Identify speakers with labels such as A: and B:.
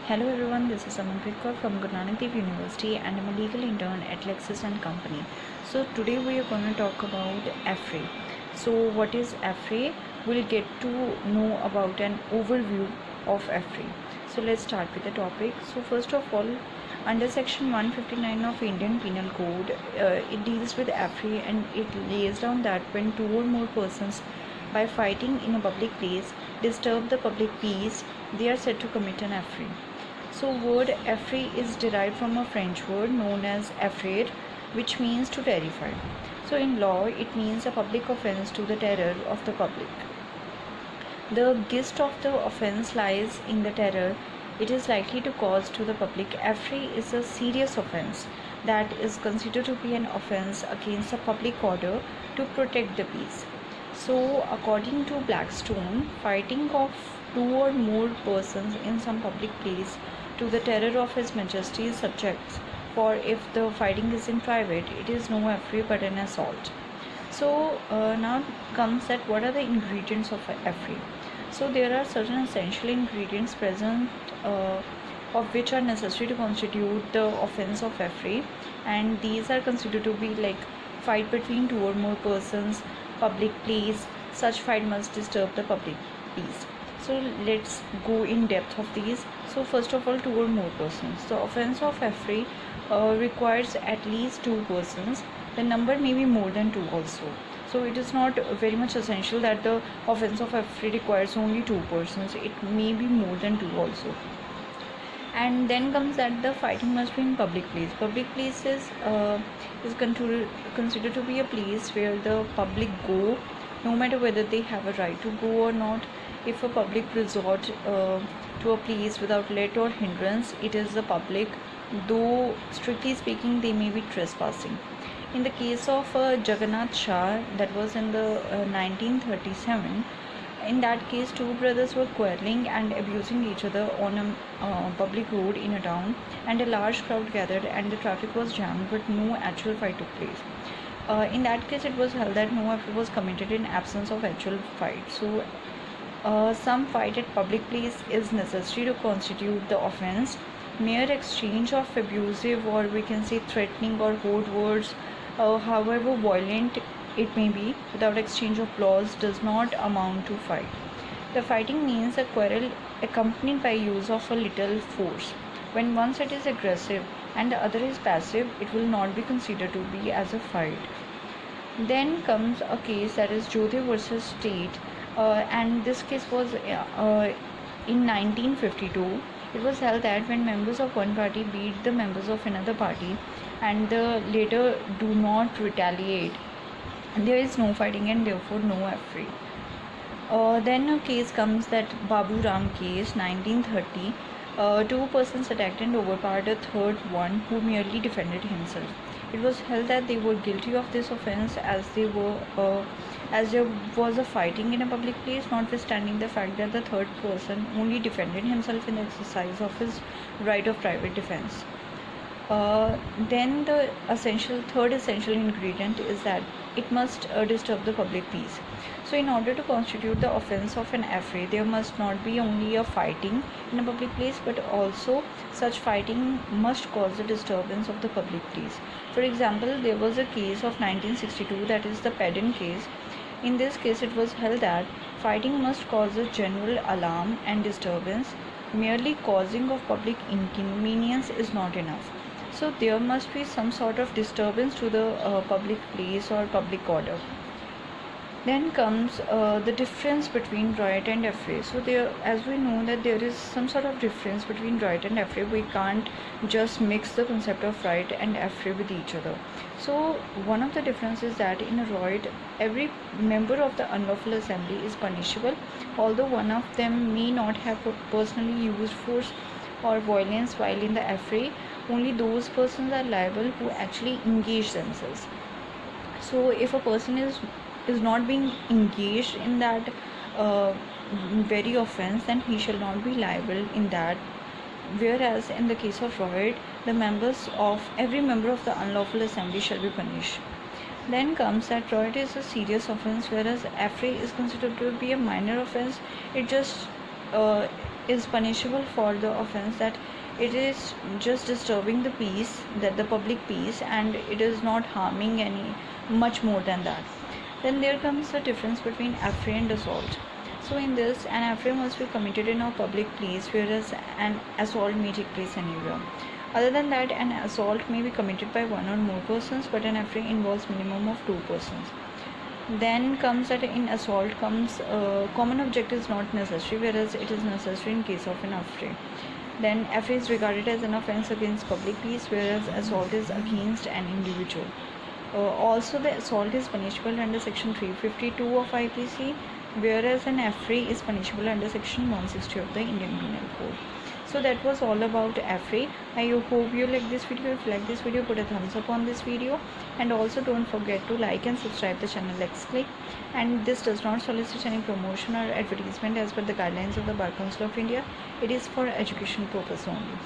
A: Hello everyone, this is Amanpreet Kaur from Guru Nanak Dev University and I'm a legal intern at Lexis and Company. So today we are going to talk about AFRE. So what is AFRE? We'll get to know about an overview of AFRE. So let's start with the topic. So first of all, under section 159 of Indian Penal Code, it deals with AFRE and it lays down that when two or more persons by fighting in a public place disturb the public peace, they are said to commit an AFRE. So word effray is derived from a French word known as effrayer, which means to terrify. So in law, it means a public offense to the terror of the public. The gist of the offense lies in the terror it is likely to cause to the public. Effray is a serious offense that is considered to be an offense against the public order to protect the peace. So according to Blackstone, fighting of two or more persons in some public place to the terror of His Majesty's subjects, for if the fighting is in private, it is no affray but an assault. So now comes that what are the ingredients of affray? So there are certain essential ingredients present of which are necessary to constitute the offense of affray, and these are considered to be like fight between two or more persons, public place, such fight must disturb the public peace. So let's go in depth of these. So first of all, two or more persons. The offense of affray requires at least two persons. The number may be more than two also. So it is not very much essential that the offense of affray requires only two persons. It may be more than two also. And then comes that the fighting must be in public place. Public places is considered to be a place where the public go, no matter whether they have a right to go or not. If a public resort to a place without let or hindrance, it is the public, though strictly speaking they may be trespassing. In the case of Jagannath Shah, that was in the 1937, in that case two brothers were quarreling and abusing each other on a public road in a town, and a large crowd gathered and the traffic was jammed, but no actual fight took place. In that case it was held that no affray was committed in absence of actual fight. So some fight at public place is necessary to constitute the offense. Mere exchange of abusive, or we can say threatening or code words, however violent it may be, without exchange of blows, does not amount to fight. The fighting means a quarrel accompanied by use of a little force. When one side is aggressive and the other is passive, it will not be considered to be as a fight. Then comes a case, that is Jodhe versus State, and this case was in 1952. It was held that when members of one party beat the members of another party and the latter do not retaliate, there is no fighting and therefore no affray. Then a case comes, that Babu Ram case, 1930. Two persons attacked and overpowered a third one who merely defended himself. It was held that they were guilty of this offense as there was a fighting in a public place, notwithstanding the fact that the third person only defended himself in the exercise of his right of private defense. Then the third essential ingredient is that it must disturb the public peace. So in order to constitute the offense of an affray, there must not be only a fighting in a public place, but also such fighting must cause a disturbance of the public peace. For example, there was a case of 1962, that is the Pedden case. In this case, it was held that fighting must cause a general alarm and disturbance. Merely causing of public inconvenience is not enough. So there must be some sort of disturbance to the public place or public order. Then comes the difference between riot and affray. So there, as we know that there is some sort of difference between riot and affray, we can't just mix the concept of riot and affray with each other. So one of the differences is that in a riot, every member of the unlawful assembly is punishable, although one of them may not have personally used force or violence, while in the affray only those persons are liable who actually engage themselves. So if a person is not being engaged in that very offense, then he shall not be liable in that. Whereas in the case of riot, every member of the unlawful assembly shall be punished. Then comes that riot is a serious offense, whereas affray is considered to be a minor offense. It just is punishable for the offense that it is just disturbing the peace, that the public peace, and it is not harming any much more than that. Then there comes the difference between affray and assault. So in this, an affray must be committed in a public place, whereas an assault may take place anywhere. Other than that, an assault may be committed by one or more persons, but an affray involves minimum of two persons. Then comes that in assault comes common object is not necessary, whereas it is necessary in case of an affray. Then affray is regarded as an offense against public peace, whereas assault is against an individual. Also, the assault is punishable under section 352 of IPC, whereas an affray is punishable under section 160 of the Indian Penal Code. So that was all about affray. I hope you like this video. If you like this video, put a thumbs up on this video, and also don't forget to like and subscribe the channel Click. And this does not solicit any promotion or advertisement as per the guidelines of the Bar Council of India. It is for education purpose only.